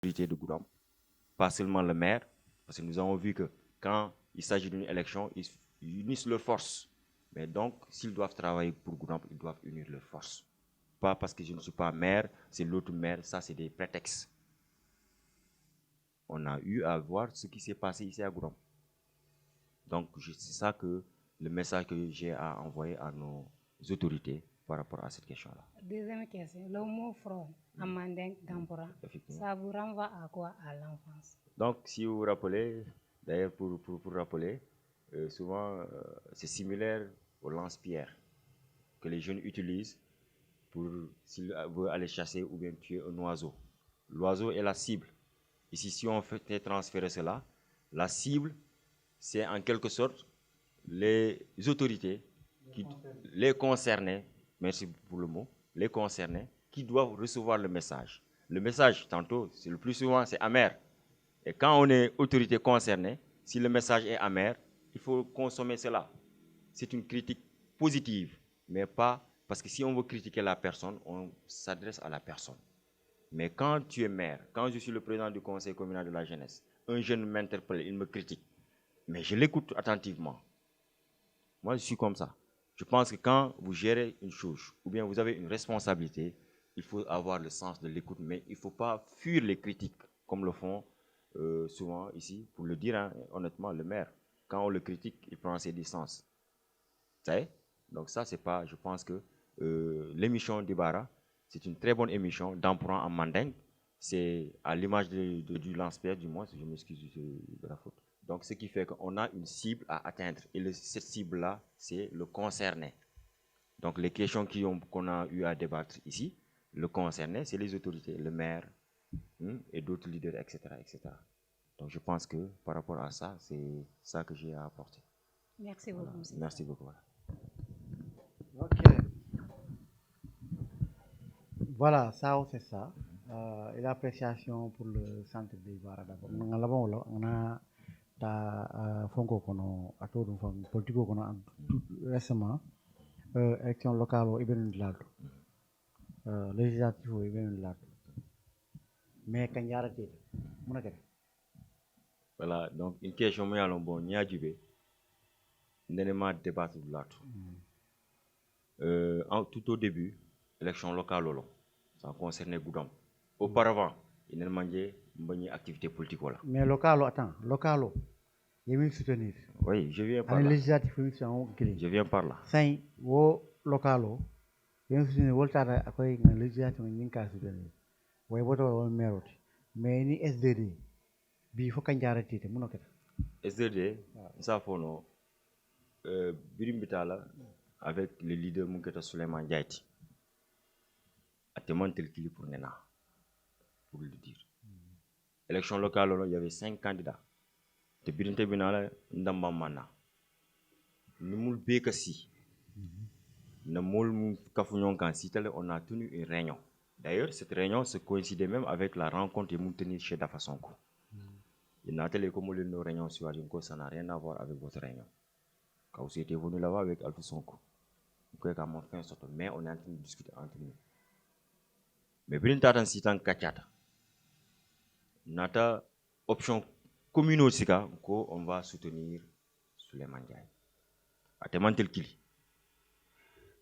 de Goudomp, pas seulement le maire, parce que nous avons vu que quand il s'agit d'une élection, ils unissent leurs forces. Mais donc, s'ils doivent travailler pour Goudomp, ils doivent unir leurs forces. Pas parce que je ne suis pas maire, c'est l'autre maire, ça c'est des prétextes. On a eu à voir ce qui s'est passé ici à Goudomp. Donc, c'est ça que le message que j'ai à envoyer à nos autorités par rapport à cette question-là. Deuxième question, le mot front en mandingue Dampora, ça vous renvoie à quoi à l'enfance? Donc, si vous vous rappelez, d'ailleurs pour rappeler, souvent c'est similaire au lance-pierre que les jeunes utilisent pour s'ils veulent aller chasser ou bien tuer un oiseau. L'oiseau est la cible. Ici, si on fait transférer cela, la cible, c'est en quelque sorte les autorités, les concernés, merci pour le mot, les concernés, qui doivent recevoir le message. Le message, tantôt, c'est le plus souvent, c'est amer. Et quand on est autorité concernée, si le message est amer, il faut consommer cela. C'est une critique positive, mais pas parce que si on veut critiquer la personne, on s'adresse à la personne. Mais quand tu es maire, quand je suis le président du conseil communal de la jeunesse, un jeune m'interpelle, il me critique, mais je l'écoute attentivement. Moi, je suis comme ça. Je pense que quand vous gérez une chose, ou bien vous avez une responsabilité, il faut avoir le sens de l'écoute, mais il ne faut pas fuir les critiques, comme le font souvent ici. Pour le dire honnêtement, le maire, quand on le critique, il prend ses distances. Vous savez? Donc ça, c'est pas, je pense que l'émission d'Ibara, c'est une très bonne émission d'emprunt en mandingue. C'est à l'image du lance-pierre, du moins, je m'excuse de la faute. Donc, ce qui fait qu'on a une cible à atteindre. Et cette cible-là, c'est le concerné. Donc, les questions qu'on a eu à débattre ici, le concerné, c'est les autorités, le maire et d'autres leaders, etc., etc. Donc, je pense que par rapport à ça, c'est ça que j'ai à apporter. Merci beaucoup. Voilà. Merci beaucoup. Voilà. Ok. Voilà, ça c'est ça. Et l'appréciation pour le centre de Ibara d'abord. On a ta fonko kono atodu fam politico kono récemment élection locale o ibenu lado législative o ibenu lado mais kan yarate muna kete. Voilà, donc une question moi allons bon n'y a djibé n'élément débattre de l'autre. Tout au début, élection locale ça concernait Goudomp. Auparavant, il n'y a pas activité politique voilà. Mais localo, attends, localo, il veut soutenir. Oui, je viens par là. Je viens par là. Sain wo localo, il veut soutenir voltara akoy ngan législative ni ka soutenir. Way boto won meroti. Mais ni SDD bi fo kan jarati te muno kete. SDD, ça fono Birim Bitala avec le leader Mouketa Souleymane Diayti. A témoigné qu'il pour Nena, pour le dire. Élection locale, il y avait 5 candidats. De Birinté Binala, Ndamba Mana. Nous Bekasi. On a tenu une réunion. D'ailleurs, cette réunion se coïncidait même avec la rencontre de Mouteni chez Dafa Sonko. Il n'a télé comme nos réunions sur Adinko, ça n'a rien à voir avec votre réunion. Quand vous étiez venu là-bas avec Alpha Sonko, mais on est en train de discuter entre nous. Mais Birinta Sitan Kachata. Notre option commune aussi, on va soutenir Souleymane Diaye. A temantel kili.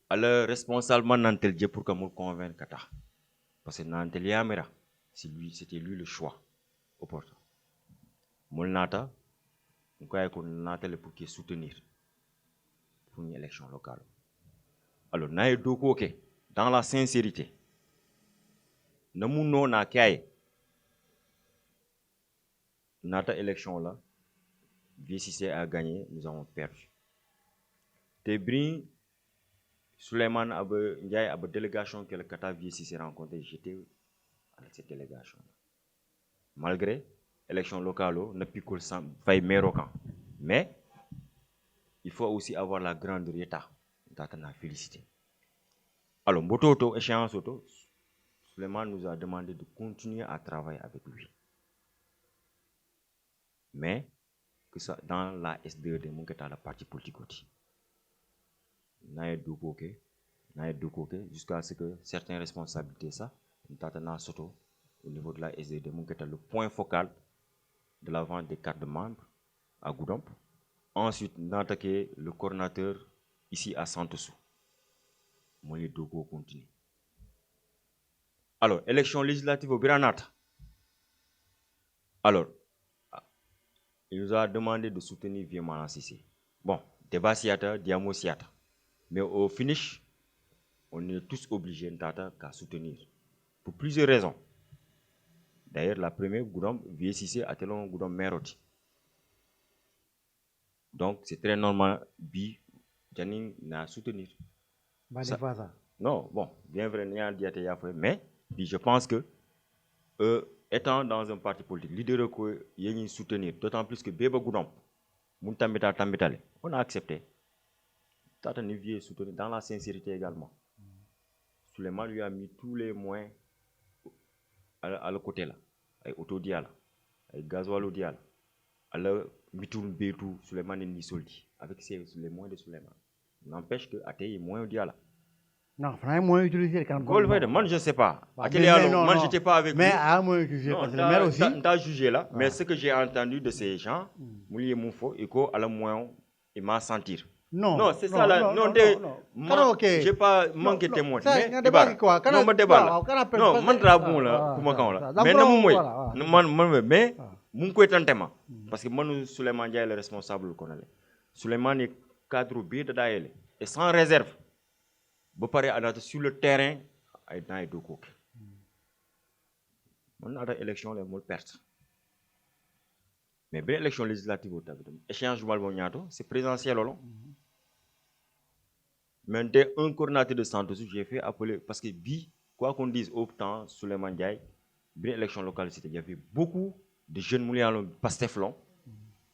Alors, responsable nantel Dieu pour que nous convainque Kata. Parce que nantel Yamera, c'était lui le choix opportun. Molnata, nous croyons qu'on nantel pour qu'il soutenir pour une élection locale. Alors, naïe dokoke, dans la sincérité, nous n'avons qu'à notre élection là, VCC a gagné, nous avons perdu. Tebrin, Souleymane Ndiaye a une délégation que le Qatar VCC rencontré, j'étais avec cette délégation. Malgré l'élection locale, ne picole sans faille mérocan. Mais il faut aussi avoir la grande état d'atteindre félicité. Alors, Mboto échéance auto, Souleymane nous a demandé de continuer à travailler avec lui. Mais que ça dans la S2 de mon la partie politique aussi. Jusqu'à ce que certaines responsabilités ça, nous soto au niveau de la SDD, le point focal de la vente des cartes de membres à Goudomp. Ensuite, nous avons attaqué le coordinateur ici à Santossou. Moi, les Dogo continue. Alors, élection législative au Biranata. Alors, il nous a demandé de soutenir Vieux Sissé. Bon, débat siata, diamo siata. Mais au finish, on est tous obligés de soutenir. Pour plusieurs raisons. D'ailleurs, la première, Goudomp, Vieux Sissé, a tel Goudomp Meroti. Donc, c'est très normal, Janine n'a soutenir. Non, bon, bien vrai, mais je pense que, étant dans un parti politique, leader que y soutenir, d'autant plus que Bébé Goudomp, on a accepté. Tata Nivier soutenir dans la sincérité également. Suleiman lui a mis tous les moyens à le côté là, avec autodial, avec gasoil dial, à le mitoun bétou Suleiman ni soldi, avec les moyens de Suleiman. N'empêche que Até est moins dial. Non, vraiment moins utilisé quand moi je ne sais pas. Moi je n'étais pas avec lui. Mais à moins utilisé parce que le maire aussi. T'as jugé là, mais ce que j'ai entendu de ces gens, Moulié Moufo, et qu'à la moins il m'a sentir. Non, c'est ça là. Non, j'ai pas manqué de témoin. Mais non, je débat. Non, man rabou là, comment quand là. Mais non, moi, mais mon coup est un thème. Parce que moi, Souleymane Ndiaye est le responsable qu'on a. Souleymane est cadre bien de Daël et sans réserve. Vous parlez sur le terrain, il y a deux coques. On a des élections, les mots perdent. Mais bien l'élection législative, échéance c'est présidentiel. Mais dès un coordinateur de centre, j'ai fait appeler, parce que quoi qu'on dise au temps, Souleymane Ndiaye, bien l'élection locale, il y avait beaucoup de jeunes moulins pasteflons.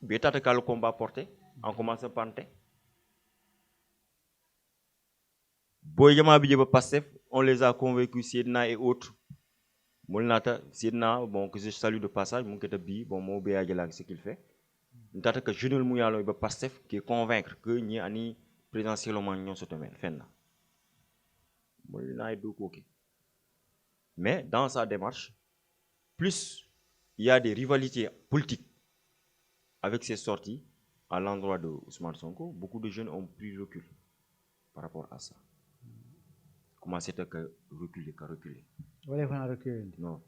Bien t'as le combat porté, en commençant par Panté. Boyama Bidjeba Pastef, on les a convaincus, Siedna et autres. Molnata, Siedna, bon, que je salue de passage, mon ketabi, bon, mon béa ce qu'il fait. N'tata que Junel Mouyalo et Pastef qui est convaincre que ni ani présidentiellement nous sommes fenna. Mais dans sa démarche, plus il y a des rivalités politiques avec ses sorties à l'endroit de Ousmane Sonko, beaucoup de jeunes ont pris recul par rapport à ça. Comment c'était que reculer, Vous voulez faire reculer? Non.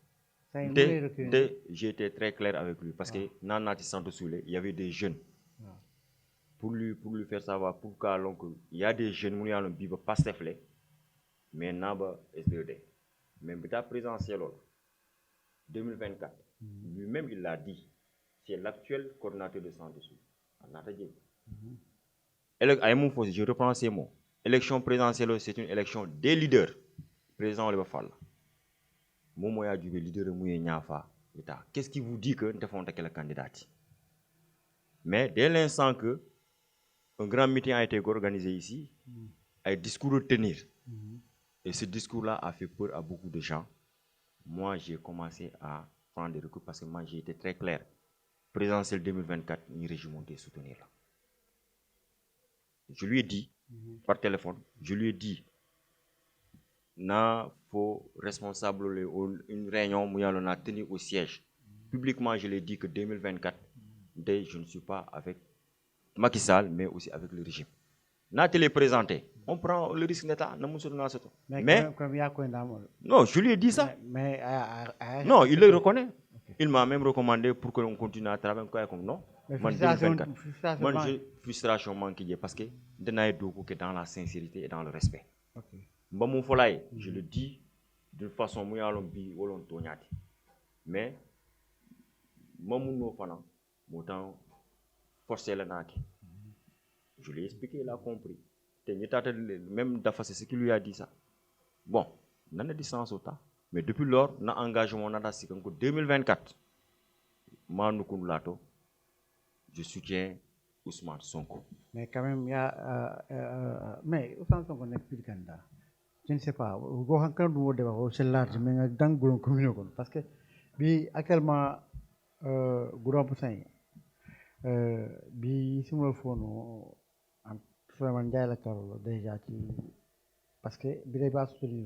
J'ai été très clair avec lui parce que dans Nati Santosoulé, il y avait des jeunes. Pour lui faire savoir pourquoi il y a des jeunes qui ont dit pas Stefle, mais Naba SDD. Même l'état présidentiel 2024, lui-même il l'a dit, c'est l'actuel coordinateur de Santosoulé. Je reprends ces mots. Élection présidentielle, c'est une élection des leaders. Président Oliver Fall. Momoya du leader Mouye Nyafa. Qu'est-ce qui vous dit que nous avons été candidat? Mais dès l'instant que un grand meeting a été organisé ici, un discours à tenir. Et ce discours-là a fait peur à beaucoup de gens. Moi, j'ai commencé à prendre des recours parce que moi, j'ai été très clair. Présidentielle 2024, nous régimons de soutenir là. Je lui ai dit, par téléphone, je lui ai dit, il faut responsable une réunion où on a tenu au siège. Publiquement, je l'ai dit que 2024, je ne suis pas avec Macky Sall, mais aussi avec le régime. N'a télé présenté, on prend le risque d'État. Mais non, je lui ai dit ça. Non, il le reconnaît. Il m'a même recommandé pour que l'on continue à travailler comme non. Frustration manquée parce que dans la sincérité et dans le respect. Je le dis d'une façon mais je lui ai expliqué, il a compris. Même Dafa, c'est ce qu'il lui a dit ça. Bon, on a une distance au temps. Mais depuis lors, on a engagement dans 2024. Je soutiens Ousmane Sonko. Mais quand même, il y a. Mais Ousmane Sonko n'est plus candidat. Je ne sais pas. C'est large, mais dans le commune. Parce que, actuellement, Gouron Poussin, si on le fait, déjà, parce que, il n'est pas soutenu.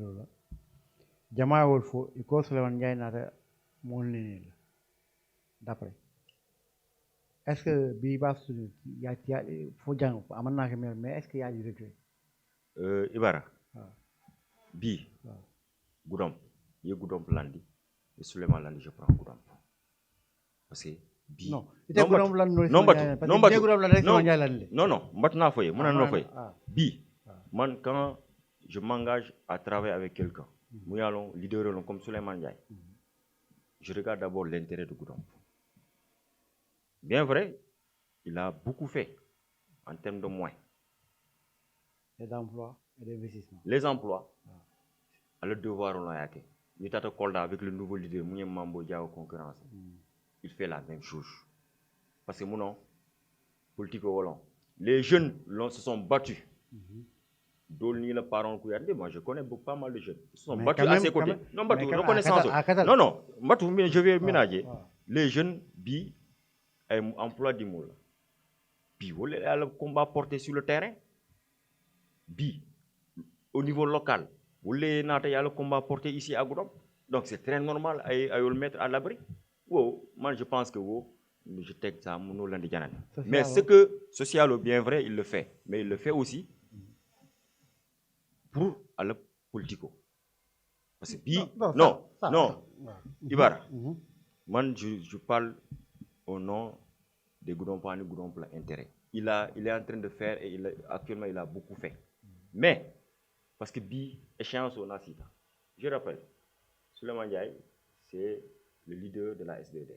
Jamaa Wolfo, il faut Souleymane Ndiaye mon l'aîné d'après est-ce que bii baax suñu yaa foo jàng ko aman naa ko mais est-ce que yaa di regret Ibara waaw bii waaw Goudomp ye Goudomp landi e Souleymane landi je prends Goudomp parce que bii non ite Goudomp lan non mbatu Goudomp lan rek sama njaay lan le non mbatu naa foye mun na noo foye ah bii man quand je m'engage à travailler avec quelqu'un mu yaalon leader lon comme Souleymane Ndiaye je regarde d'abord l'intérêt de Goudomp bien vrai il a beaucoup fait en termes de moyens et d'emploi et d'investissement les emplois à le devoir on l'a yake ñu tata Kolda avec le nouveau leader mu ñem Mambo Diaw concurrence il fait la même chose parce que mon politique au volant les jeunes se sont battus Dolni le parent Kouyandé, moi je connais pas mal de jeunes. Ils se sont battus à ses côtés. Non, Batou, reconnaissance. Non, Batou, je vais ménager. Les jeunes, bi, emploi du mot. Bi, il y a le combat porté sur le terrain. Bi, au niveau local, il y a le combat porté ici à Goudomp. Donc c'est très normal à le mettre à l'abri. Moi je pense que je texte ça, mais ce que social ou bien vrai, il le fait. Mais il le fait aussi pour aller politico. Parce que non, Ibara, moi je parle au nom des Goudompani, Goudomp intérêt. Il est en train de faire et actuellement il a beaucoup fait. Mais, parce que bi échéance au Nasita, je rappelle, Souleymane Ndiaye, c'est le leader de la SDD.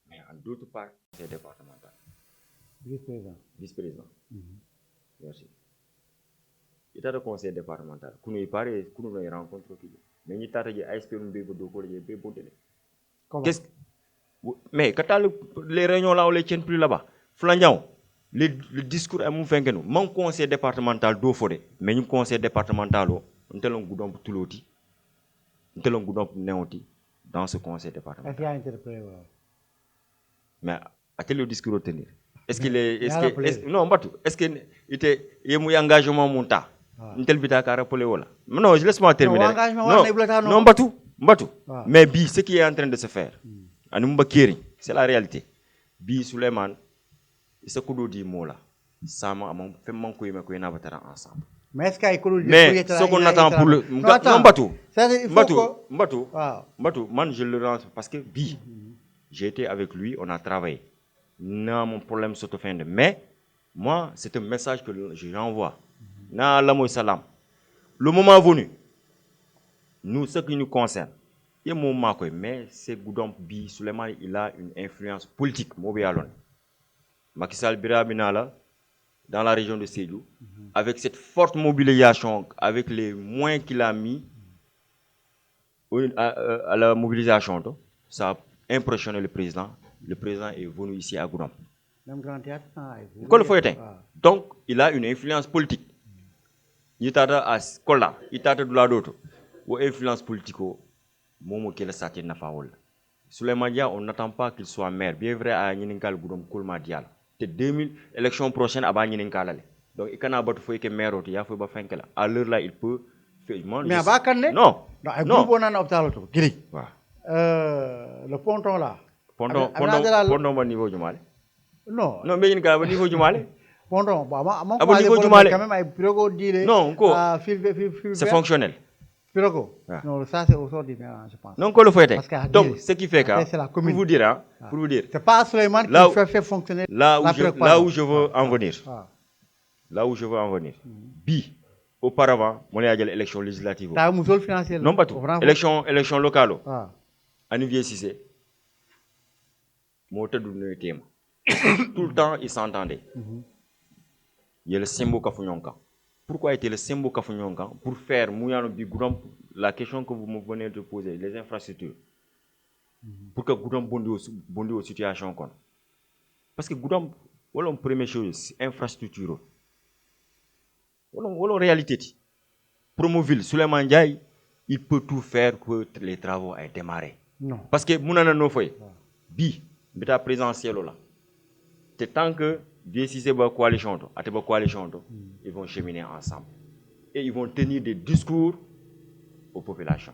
Mais en d'autres parts, c'est départemental. Vice-président. Vice-président. Merci. Il y a le conseil départemental. Quand il paraît, quand on rencontre, mais il y a des ASP, mais quand les réunions là, on les tient plus là-bas. Flandian, le discours est mon fin que nous. Mon conseil départemental d'eau forêt, mais un conseil départemental, on tel un goudon pour tout l'outil, on tel un goudon pour néoti dans ce conseil départemental. Est-ce qu'il y a interprété? Mais à quel discours retenir? Est-ce qu'il est, non, est-ce qu'il était, il y a un engagement monta? Tel bita ka rappelé wala. Non, je laisse-moi terminer. Non, Batou. Mais bi, ce qui est en train de se faire, c'est la réalité. Bi Souleymane, ce que dit mola, ça m'a fait manquer mais qu'on a battra ensemble. Mais est-ce qu'il y a mais ce qu'on attend pour le non Batou, man je le rends parce que bi, j'ai été avec lui, on a travaillé. Non, mon problème se fin de mais moi, c'est un message que je renvoie. Le moment venu, nous, ce qui nous concerne, mais c'est Goudomp Bi Souleymane, il a une influence politique. Macky Sall Birabinala, dans la région de Sédhiou, avec cette forte mobilisation, avec les moyens qu'il a mis à la mobilisation, ça a impressionné le président. Le président est venu ici à Goudomp. Même grand théâtre, donc, il a une influence politique. Il y a à Kola, il y a de la d'autre. Ou influence politique, Momo qui est le na faol. Souleymane Dia, on n'attend pas qu'il soit maire. Bien vrai, à Ninkal Goudomp Koulma Dial. C'est 2000 élections prochaines à Ninkal. Donc, il y a un peu de maire, il y a un peu de à l'heure là, il peut faire. Mais à Bakane? Non. Non. Le ponton là. Ponton au niveau du Mali. Non. Non, mais il y a un niveau du Mali. Ponton, non, c'est fonctionnel. Non, ça c'est au sort du maire, je pense. Non, le fait. Donc, ce qui fait que, pour vous dire, c'est pas Souleymane qui fait fonctionner là où je veux en venir. Là où je veux en venir. Bi, auparavant, on a eu l'élection législative. Non, pas tout. Élection locale. À Nivier Cissé, tout le temps, ils s'entendaient. Il y a le symbole Kafunyonka. Pourquoi était le symbole Kafunyonka? Pour faire Mouyano Goudomp, la question que vous me venez de poser, les infrastructures. Pour que Goudomp bonde aux situations. Parce que Goudomp, voilà une première chose, infrastructure. Voilà une réalité. Promoville, Souleymane Ndiaye, il peut tout faire pour que les travaux aient démarré. Non. Parce que Mounana no foy, bi, beta présentiel là. C'est tant que DCC va coalition, ils vont cheminer ensemble. Et ils vont tenir des discours aux populations.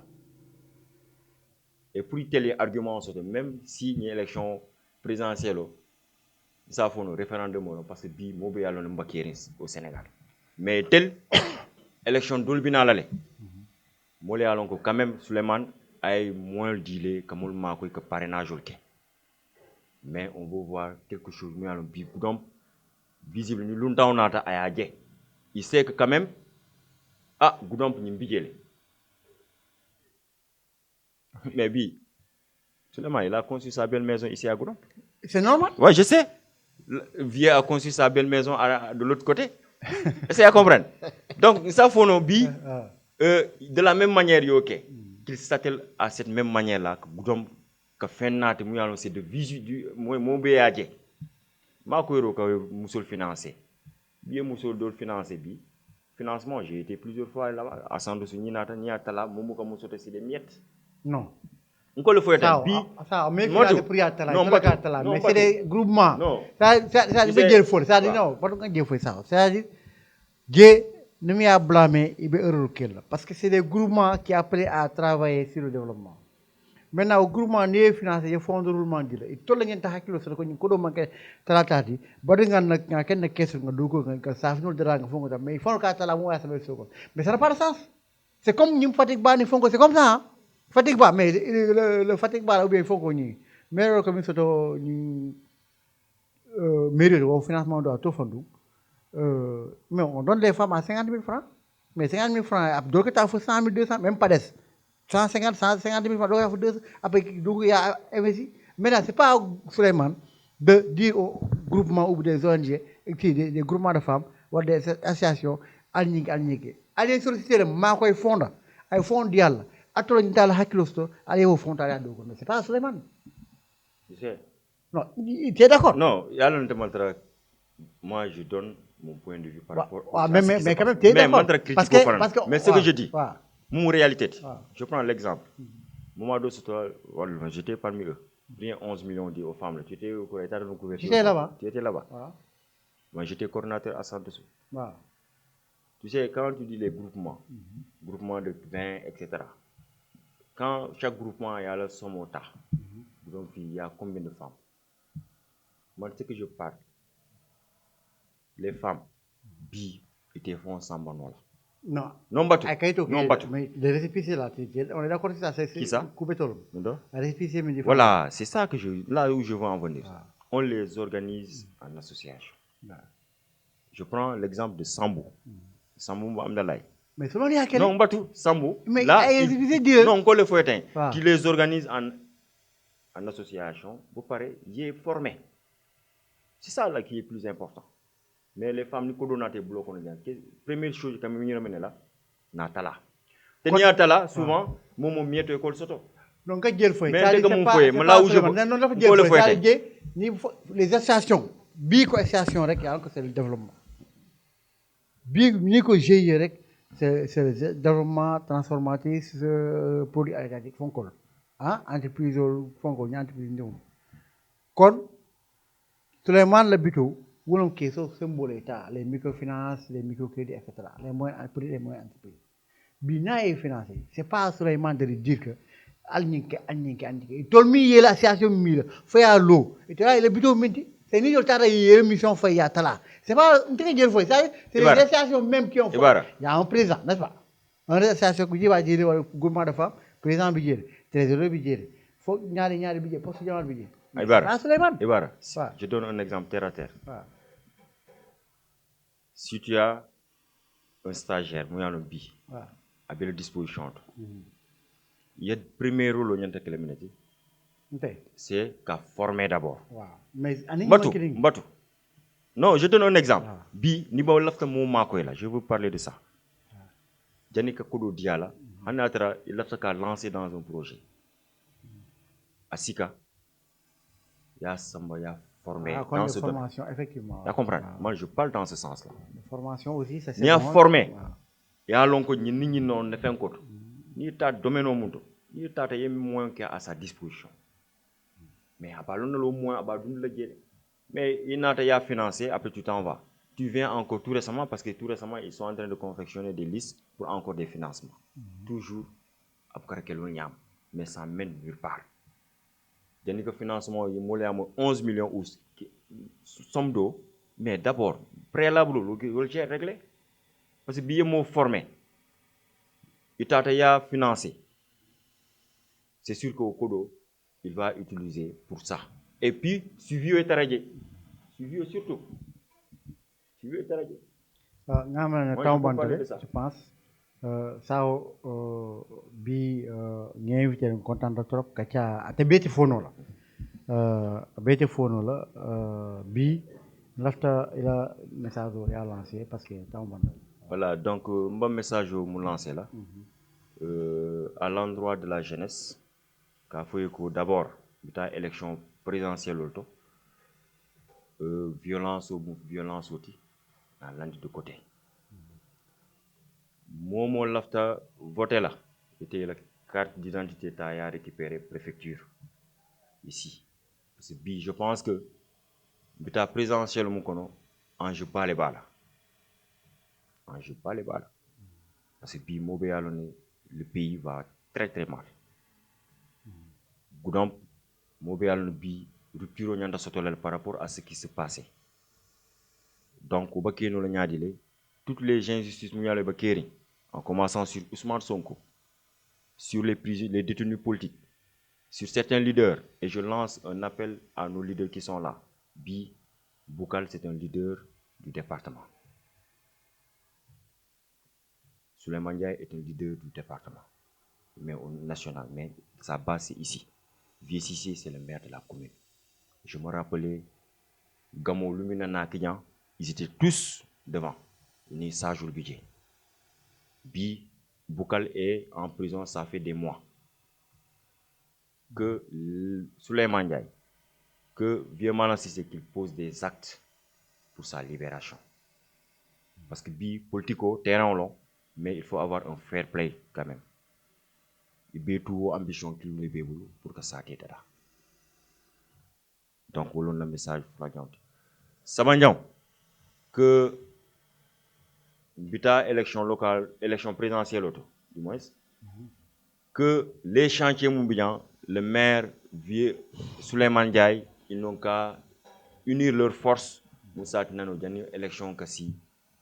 et pour tel argument même si une élection présidentielle ça faut un référendum parce que bi mo be yalla no au Sénégal mais tel élection dolbina lalé mo le yalon ko quand même Souleymane ay moins dilé kamul mako que parrainage mais on veut voir quelque chose mu yalon bi donc visible ni lu ndaw nata ayaje il sait que quand même Goudomp ni mbijele mais bi Souleymane il a conçu sa belle maison ici à Goudomp. C'est normal. Ouais, je sais. Vieux a construit sa belle maison de l'autre côté. Essayez à comprendre. Donc, ça faut nos billes. De la même manière, qu'il s'attelle à cette même manière-là, que Goudomp, que Fennat, c'est de visu du mon béadje. Ma cohéro que Moussoul financé. Bien Moussoul d'autres financé bi. Financement, j'ai été plusieurs fois là-bas. À Sandosu, Niatala, Moumou comme Moussoul, c'est des miettes. Non. On le fait ça, mais c'est des groupements. Non. Ça veut dire faux. Ça dit non, pas de dire faux ça. C'est-à-dire, Dieu ne m'y blâmé, il est heureux parce que c'est des groupements qui appellent à travailler sur le développement. Maintenant, au groupement n'est financé, il faut un roulement de l'eau. Et tout le monde a hakilo sur le coin, il manque talatati. Badingan n'a qu'un caisse de dougo, que ça finit de rang, mais il faut qu'à la moitié ça veut se mais ça n'a pas de sens. C'est comme une fatigue ban, il faut que c'est comme ça. Fatigue pas, mais le fatigue pas, ou bien il faut qu'on y. Mais comme ça, mérite au financement de tout fond. Mais on donne les femmes à 50 000 francs. Mais 50 000 francs, donc tu as fait 100 000, 200, même pas des. 150 000 francs, donc tu as fait 200, après il y a investi. Maintenant, ce n'est pas Souleymane de dire aux groupements ou des ONG, des groupements de femmes ou des associations, allez solliciter le marque et fonds, un fonds dial. Allez au fond, mais c'est pas Souleymane. Tu sais. Non, tu es d'accord? Non, moi je donne mon point de vue par rapport à mais quand même, tu es d'accord. Parce que, mais ce que je dis, mon réalité, je prends l'exemple. Moi, j'étais parmi eux. Bien 11 millions dit aux femmes. Tu étais au état de nos couvertures. Tu étais là-bas. Tu étais là-bas. Moi, j'étais coordinateur à Santos. Tu sais, quand tu dis les groupements, groupements de 20, etc., quand chaque groupement il y a le somota, donc il y a combien de femmes? Moi, ce que je parle, les femmes, bi, ils te font semblant là. Non. Non battu. Non battu. Mais les récépissés là, on est d'accord que ça, c'est qui ça? Voilà, c'est ça que là où je veux en venir. On les organise en association. Je prends l'exemple de Sambou. Sambou Amdalaï. Mais selon les non, battu, Sambou. Mais là, non, on le fait qui les organise en association. Vous parlez, il est formé. C'est ça là qui est plus important. Mais les femmes, première chose que nous avons là, Natala. Natala, souvent, mon mieux de école soto. Donc, là où je les associations, association, c'est le développement. C'est le développement transformatif, produit alimentaire, entreprise, entreprise. Quand Souleymane le buto, où qui sont symbole l'État, les microfinances, les microcrédits, etc. Les moyens entreprises. Bina est financé. Ce n'est pas Souleymane de dire que tout le monde est l'association mille, fait à l'eau. Et là, le buto menti. C'est ni le mission fait à Tala. C'est pas un très bien fait. C'est les associations même qui ont fait. Il y a un président, n'est-ce pas? Un association qui va dire le gouvernement de femmes, président budget, trésorier budget. Faut ñaari budget, poste général budget. Ibara, je donne un exemple terre à terre. Si tu as un stagiaire, moi, un bi, à belle disposition, il y a le premier rôle c'est qu'à former d'abord. Batou. Non, je donne un exemple. Bi, niba lafta mo makoy là, je veux parler de ça. Janika Kodo Diala, il lafta ka lancer dans un projet. Asika, il y a Samba, il y a formé dans ce domaine. Effectivement. Tu comprends? Moi, je parle dans ce sens-là. Formation aussi, ça c'est. Il y a formé. Il y a l'onko ni non ne fait un code. Ni ta domaine au monde. Ni ta taille moins qu'à sa disposition. Mais à part le moins, à part le mais il n'a pas financé, après tu t'en vas. Tu viens encore tout récemment, parce que tout récemment, ils sont en train de confectionner des listes pour encore des financements. Toujours, après quel mais ça mène nulle part. Il y a financement, il y a 11 millions ou somme d'eau, mais d'abord, préalable, le réglé. Parce que billet mot formé, il t'a financé. C'est sûr qu'au Kodo, il va utiliser pour ça. Et puis, suivi est arrêté. Suivi surtout. Suivi est arrêté. Je pense. Ça, bi, invité content de trop. Kacha, ate beti fono la. Beti fono la. Bi, lafta il a message à lancer parce que voilà, donc mon message au lancé là. À l'endroit de la jeunesse, qu'il faut d'abord l'élection élection présidentielle auto, violence aussi, dans l'un de côté. Moi, lafta voté là, c'était la carte d'identité à récupérer préfecture ici. Parce que je pense que l'état présidentiel en joue pas les balles. En joue pas les balles. Parce que le pays va très très mal. Goudamp, rupture par rapport à ce qui se passait. Donc, toutes les injustices, en commençant sur Ousmane Sonko, sur les détenus politiques, sur certains leaders, et je lance un appel à nos leaders qui sont là. Boukal, c'est un leader du département. Souleymane Ndiaye est un leader du département, mais au national, mais sa base c'est ici. Vieux Cissé, c'est le maire de la commune. Je me rappelais, Gamo Lumina Nakiyan, ils étaient tous devant. Ni sage le budget. Boukal est en prison, ça fait des mois. Que Souleymane Ndiaye, que Vieux Cissé qu'il pose des actes pour sa libération. Parce que politico, terrain long, mais il faut avoir un fair play quand même. Il y a tout ambition qu'il nous veut pour que ça t'aide là. Donc, on a un message flagrant. Sabandian, que bita élection locale, élection présidentielle, du moins, que les chantiers Moubian, le maire vieux Souleymane Ndiaye, ils n'ont qu'à unir leurs forces pour ça dans une élection kasi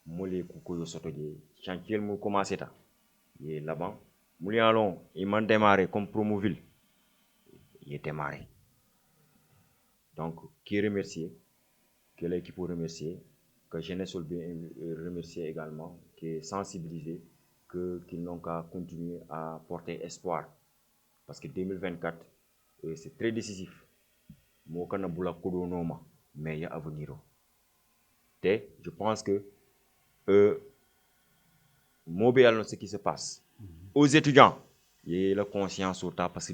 molé kukoyo sotoje chantier mou commencé ta et là-bas mouli allons ils m'ont démarré comme Promoville il est démarré donc qui remercier que l'équipe remercier que jeunesse remercier également qui est sensibilisé que qu'ils n'ont qu'à continuer à porter espoir parce que 2024 c'est très décisif mo kana bula kodo noma mais il y a avenir. Je pense que ce qui se passe aux étudiants, il y a la conscience au tas parce que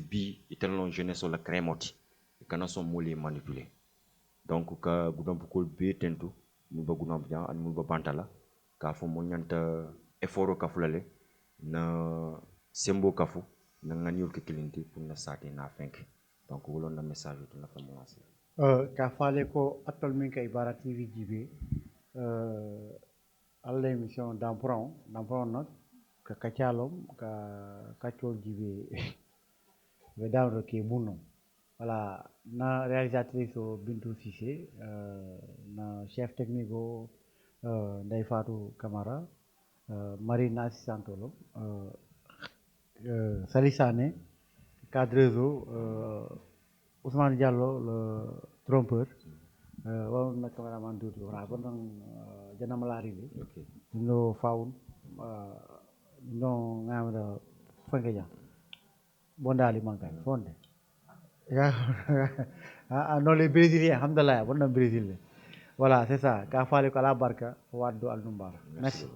est une jeunesse sur la crémoti et qu'on a son moulé manipulé. Donc, quand vous avez beaucoup de temps, nous avons bien, nous avons bantala, quand faut monter effort kafulale, na sembo kafu, na nganyul kekilinti pour na sate na fenk. Donc, vous avez un message de la famille. Kafale ko actuellement kay Bara TV jibe à l'émission d'Ampron nak ka kachalom ka kachol jibe vedam ke bunno voilà na réalisatrice Bintou Cissé na chef technique Ndeye Fatou Camara Marine assistante Sali Sané cadreuse Ousmane Diallo le trompeur wala na cameraman tuuti wala bon nang jana malari bi no faun no ngamada fange ja bondali mankai fonde ya non les brésiliens alhamdulillah bon na brésil voilà c'est ça ka fali ko la barka waddu al numbara merci